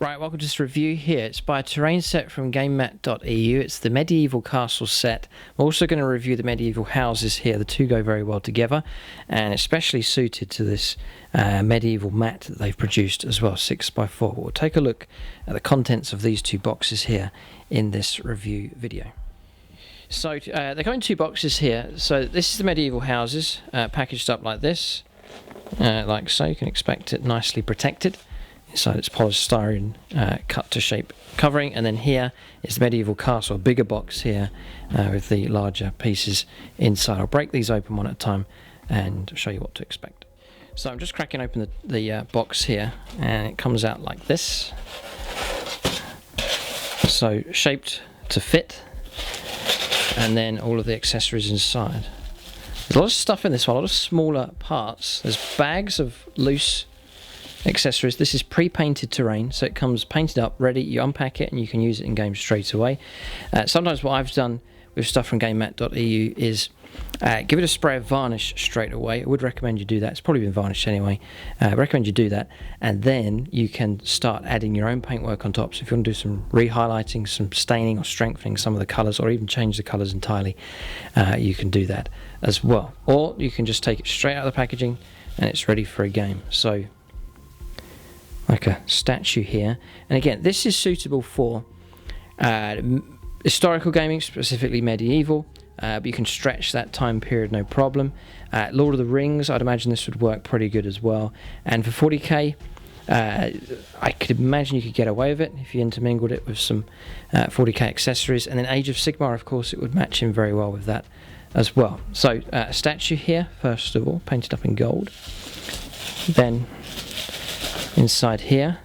Right, welcome to this review here. It's by a terrain set from Gamemat.eu. It's the medieval castle set. I'm also going to review the medieval houses here. The two go very well together, and especially suited to this medieval mat that they've produced as well, 6x4. We'll take a look at the contents of these two boxes here in this review video. So they come in two boxes here. So this is the medieval houses packaged up like this, like so. You can expect it nicely protected. Inside it's polystyrene cut to shape covering, and then here is the medieval castle, a bigger box here with the larger pieces inside. I'll break these open one at a time and show you what to expect. So I'm just cracking open the box here, and it comes out like this. So shaped to fit, and then all of the accessories inside. There's a lot of stuff in this one, a lot of smaller parts. There's bags of loose accessories. This is pre-painted terrain, so it comes painted up, ready. You unpack it and you can use it in game straight away. Sometimes what I've done with stuff from Gamemat.eu is give it a spray of varnish straight away. I would recommend you do that. It's probably been varnished anyway. I recommend you do that, and then you can start adding your own paintwork on top. So if you want to do some re-highlighting, some staining or strengthening some of the colours, or even change the colours entirely, you can do that as well. Or you can just take it straight out of the packaging and it's ready for a game. So like a statue here, and again this is suitable for historical gaming, specifically medieval, but you can stretch that time period no problem. Lord of the Rings, I'd imagine this would work pretty good as well, and for 40k I could imagine you could get away with it if you intermingled it with some 40k accessories, and then Age of Sigmar, of course, it would match in very well with that as well. So a statue here, first of all, painted up in gold. Then inside here,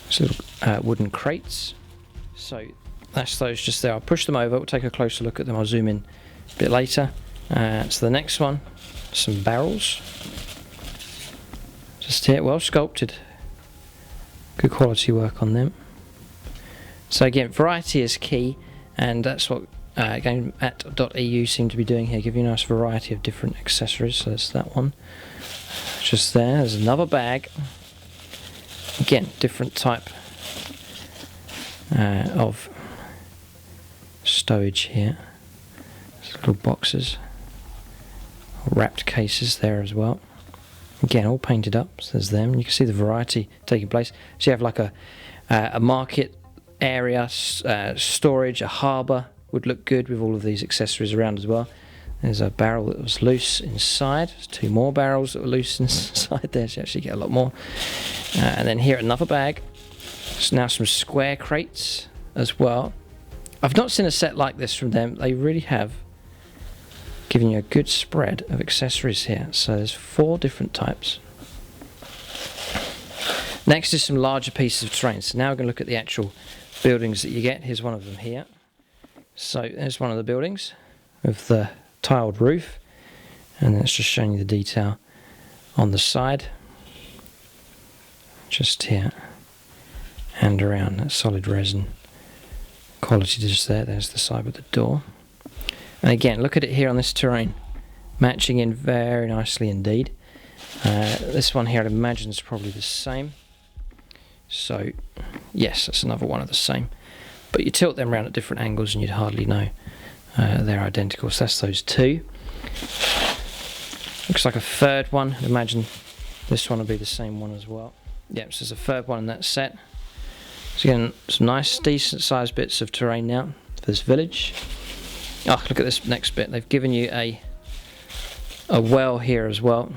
there's little wooden crates. So that's those just there. I'll push them over, we'll take a closer look at them, I'll zoom in a bit later. So the next one, some barrels. Just here, well sculpted. Good quality work on them. So again, variety is key, and that's what Gamemat.eu seem to be doing here, giving you a nice variety of different accessories. So there's that one. Just there, there's another bag. Again, different type of stowage here. There's little boxes, wrapped cases there as well. Again, all painted up, so there's them. You can see the variety taking place. So you have like a market area, storage, a harbour would look good with all of these accessories around as well. There's a barrel that was loose inside. There's two more barrels that were loose inside there, so you actually get a lot more. And then here another bag. There's now some square crates as well. I've not seen a set like this from them. They really have given you a good spread of accessories here. So there's 4 different types. Next is some larger pieces of terrain. So now we're going to look at the actual buildings that you get. Here's one of them here. So there's one of the buildings with the tiled roof, and it's just showing you the detail on the side, just here and around. That solid resin quality just there. There's the side with the door, and again look at it here on this terrain, matching in very nicely indeed. This one here I'd imagine is probably the same. So yes, that's another one of the same, but you tilt them around at different angles and you'd hardly know they're identical. So that's those two. Looks like a third one. I'd imagine this one will be the same one as well. Yep, so there's a third one in that set. So again, some nice decent sized bits of terrain now for this village. Oh, look at this next bit. They've given you a well here as well.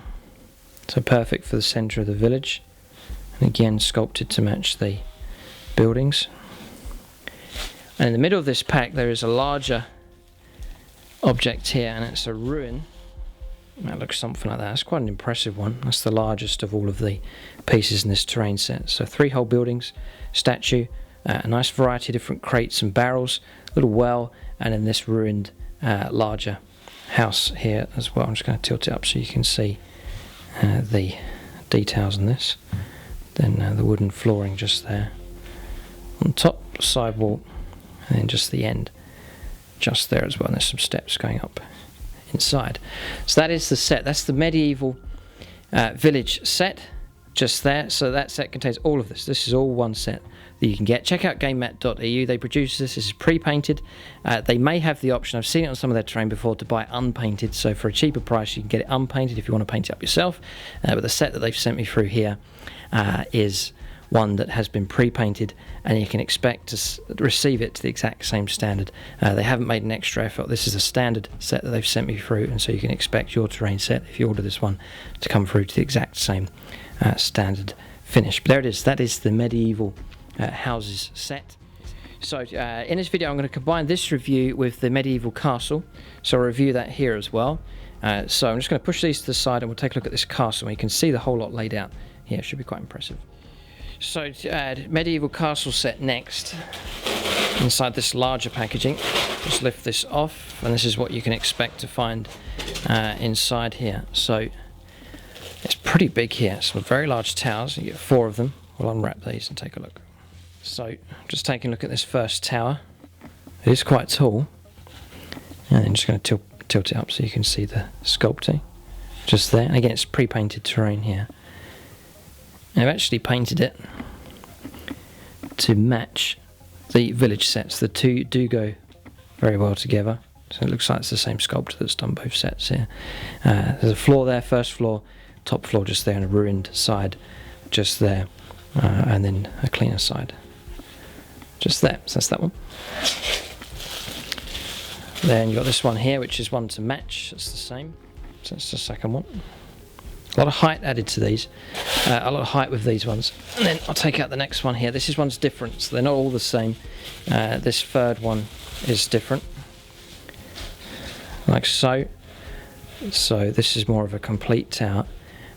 So perfect for the centre of the village. And again, sculpted to match the buildings. And in the middle of this pack there is a larger object here, and it's a ruin. That looks something like that. It's quite an impressive one. That's the largest of all of the pieces in this terrain set. So 3 whole buildings, statue, a nice variety of different crates and barrels, a little well, and then this ruined larger house here as well. I'm just going to tilt it up so you can see the details on this. Then the wooden flooring just there on top, sidewall, and then just the end just there as well, and there's some steps going up inside. So that is the set. That's the medieval village set. just there. So that set contains all of this. This is all one set that you can get. Check out Gamemat.eu. They produce this. This is pre-painted. They may have the option, I've seen it on some of their terrain before, to buy unpainted. So for a cheaper price, you can get it unpainted if you want to paint it up yourself. But the set that they've sent me through here is one that has been pre-painted, and you can expect to receive it to the exact same standard. They haven't made an extra effort. This is a standard set that they've sent me through, and so you can expect your terrain set, if you order this one, to come through to the exact same standard finish. But there it is. That is the medieval houses set. So in this video I'm going to combine this review with the medieval castle, so I'll review that here as well. So I'm just going to push these to the side and we'll take a look at this castle, and you can see the whole lot laid out here. It should be quite impressive. So medieval castle set next, inside this larger packaging. Just lift this off, and this is what you can expect to find inside here. So it's pretty big here. Some very large towers. You get 4 of them. We'll unwrap these and take a look. So just taking a look at this first tower. It is quite tall, and then just going to tilt it up so you can see the sculpting just there. And again, it's pre-painted terrain here. I've actually painted it to match the village sets. The two do go very well together, so it looks like it's the same sculptor that's done both sets here. There's a floor there, first floor, top floor just there, and a ruined side just there, and then a cleaner side just there. So that's that one. Then you've got this one here, which is one to match. It's the same. So that's the second one. A lot of height added to these, a lot of height with these ones. And then I'll take out the next one here. This one's different, so they're not all the same. This third one is different, like so. So this is more of a complete tower,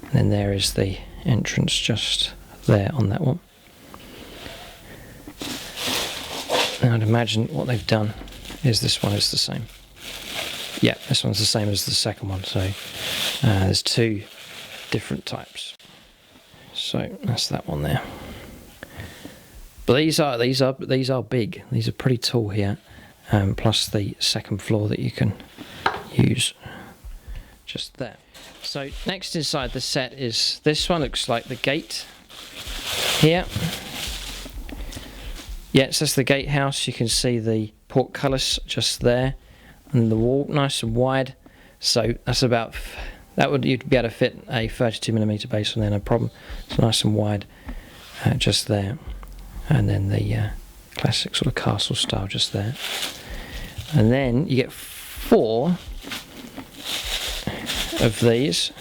and then there is the entrance just there on that one. Now I'd imagine what they've done is this one is the same. Yeah, this one's the same as the second one, so there's 2 different types. So that's that one there. But these are big. These are pretty tall here, plus the second floor that you can use just there. So next inside the set is this one. Looks like the gate here. Yeah, so that's the gatehouse. You can see the portcullis just there, and the wall nice and wide. So that's about, you'd be able to fit a 32mm base on there, no problem. It's nice and wide just there, and then the classic sort of castle style just there. And then you get 4 of these.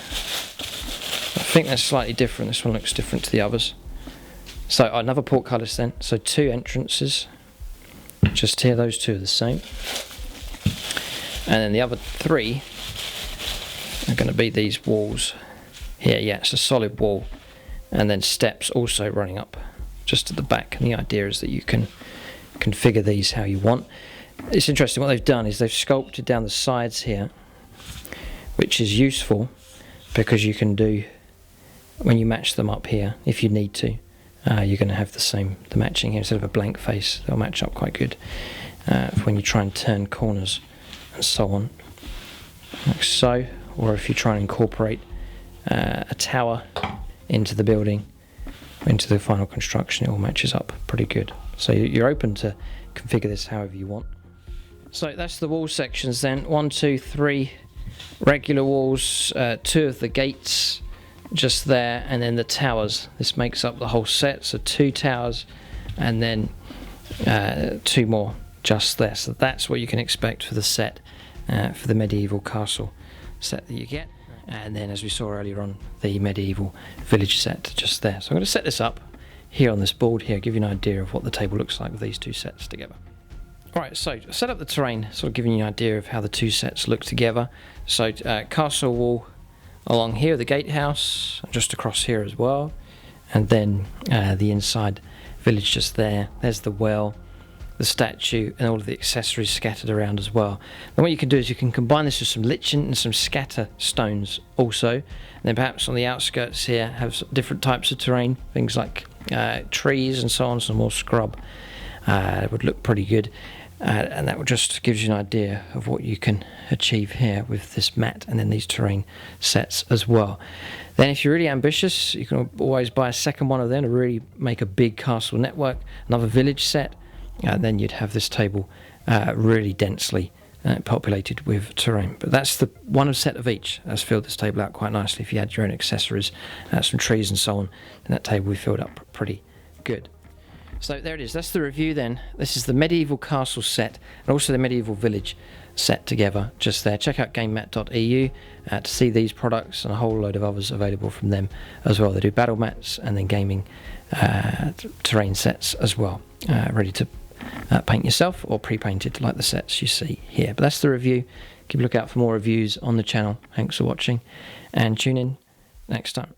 I think they're slightly different. This one looks different to the others. So another portcullis then. So 2 entrances just here. Those 2 are the same, and then the other 3 are going to be these walls here. Yeah, it's a solid wall, and then steps also running up just at the back. And the idea is that you can configure these how you want. It's interesting, what they've done is they've sculpted down the sides here, which is useful because you can do, when you match them up here, if you need to, you're going to have the matching here. Instead of a blank face, they'll match up quite good when you try and turn corners and so on, like so. Or if you try and incorporate a tower into the building, into the final construction, it all matches up pretty good. So you're open to configure this however you want. So that's the wall sections then. 1, 2, 3 regular walls, 2 of the gates just there, and then the towers. This makes up the whole set, so 2 towers, and then 2 more just there. So that's what you can expect for the set, for the medieval castle set that you get. And then, as we saw earlier on, the medieval village set just there. So I'm going to set this up here on this board here, give you an idea of what the table looks like with these 2 sets together. Right, so set up the terrain, sort of giving you an idea of how the 2 sets look together. So castle wall along here, the gatehouse, just across here as well, and then the inside village just there. There's the well, the statue, and all of the accessories scattered around as well. Then what you can do is you can combine this with some lichen and some scatter stones also, and then perhaps on the outskirts here have different types of terrain, things like trees and so on, some more scrub. It would look pretty good. and that just gives you an idea of what you can achieve here with this mat and then these terrain sets as well. Then if you're really ambitious, you can always buy a second one of them to really make a big castle network, another village set, and then you'd have this table really densely populated with terrain. But that's the one set of each. That's filled this table out quite nicely. If you had your own accessories, some trees and so on, then that table would be filled up pretty good. So there it is. That's the review then. This is the medieval castle set and also the medieval village set together just there. Check out Gamemat.eu to see these products and a whole load of others available from them as well. They do battle mats and then gaming terrain sets as well, ready to paint yourself or pre-painted like the sets you see here. But that's the review. Keep a look out for more reviews on the channel. Thanks for watching and tune in next time.